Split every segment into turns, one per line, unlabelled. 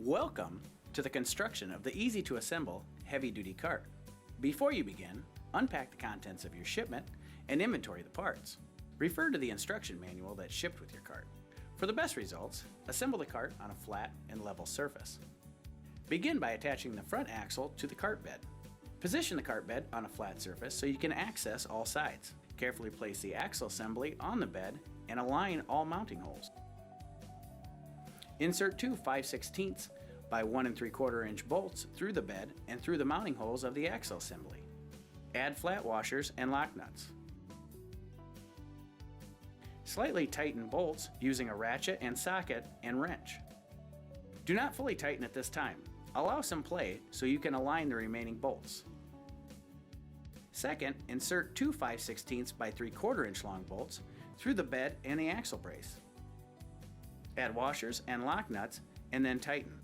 Welcome to the construction of the easy-to-assemble heavy-duty cart. Before you begin, unpack the contents of your shipment and inventory the parts. Refer to the instruction manual that's shipped with your cart. For the best results, assemble the cart on a flat and level surface. Begin by attaching the front axle to the cart bed. Position the cart bed on a flat surface so you can access all sides. Carefully place the axle assembly on the bed and align all mounting holes. Insert two 5/16 by 1 3/4 inch bolts through the bed and through the mounting holes of the axle assembly. Add flat washers and lock nuts. Slightly tighten bolts using a ratchet and socket and wrench. Do not fully tighten at this time. Allow some play so you can align the remaining bolts. Second, insert two 5/16 by 3/4 inch long bolts through the bed and the axle brace. Add washers and lock nuts and then tighten.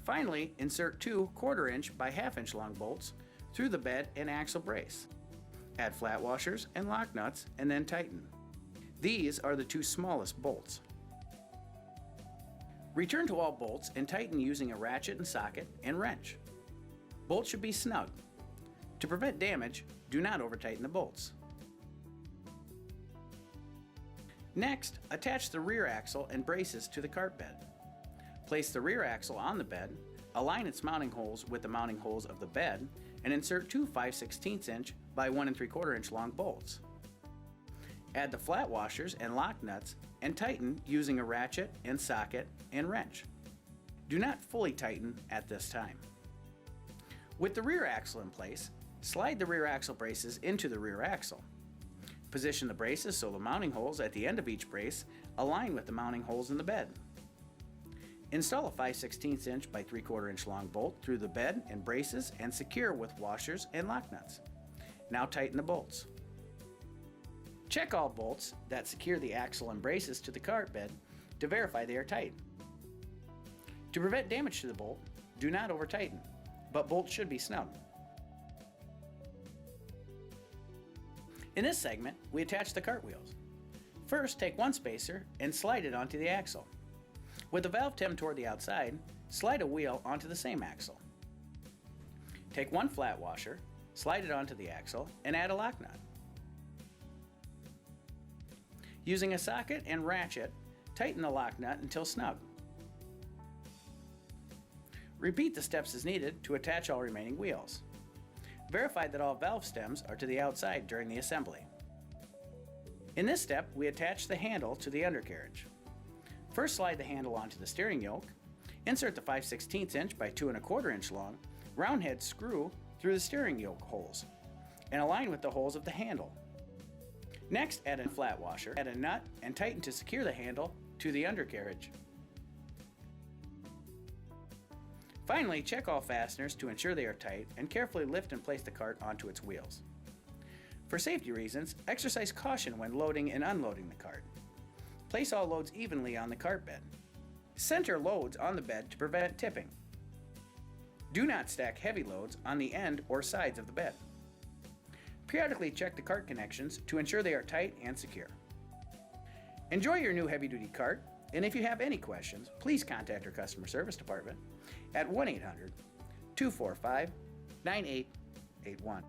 Finally, insert two 1/4 inch by 1/2 inch long bolts through the bed and axle brace. Add flat washers and lock nuts and then tighten. These are the two smallest bolts. Return to all bolts and tighten using a ratchet and socket and wrench. Bolts should be snug. To prevent damage, do not over-tighten the bolts. Next, attach the rear axle and braces to the cart bed. Place the rear axle on the bed, align its mounting holes with the mounting holes of the bed, and insert two 5/16 inch by 1 3/4 inch long bolts. Add the flat washers and lock nuts and tighten using a ratchet and socket and wrench. Do not fully tighten at this time. With the rear axle in place, slide the rear axle braces into the rear axle. Position the braces so the mounting holes at the end of each brace align with the mounting holes in the bed. Install a 5/16 inch by 3/4 inch long bolt through the bed and braces and secure with washers and lock nuts. Now tighten the bolts. Check all bolts that secure the axle and braces to the cart bed to verify they are tight. To prevent damage to the bolt, do not over tighten, but bolts should be snug. In this segment, we attach the cart wheels. First, take one spacer and slide it onto the axle. With the valve stem toward the outside, slide a wheel onto the same axle. Take one flat washer, slide it onto the axle, and add a lock nut. Using a socket and ratchet, tighten the lock nut until snug. Repeat the steps as needed to attach all remaining wheels. Verify that all valve stems are to the outside during the assembly. In this step, we attach the handle to the undercarriage. First, slide the handle onto the steering yoke. Insert the 5/16 inch by 2 1/4 inch long round head screw through the steering yoke holes and align with the holes of the handle. Next, add a flat washer, add a nut, and tighten to secure the handle to the undercarriage. Finally, check all fasteners to ensure they are tight and carefully lift and place the cart onto its wheels. For safety reasons, exercise caution when loading and unloading the cart. Place all loads evenly on the cart bed. Center loads on the bed to prevent tipping. Do not stack heavy loads on the end or sides of the bed. Periodically check the cart connections to ensure they are tight and secure. Enjoy your new heavy-duty cart, and if you have any questions, please contact our customer service department at 1-800-245-9881.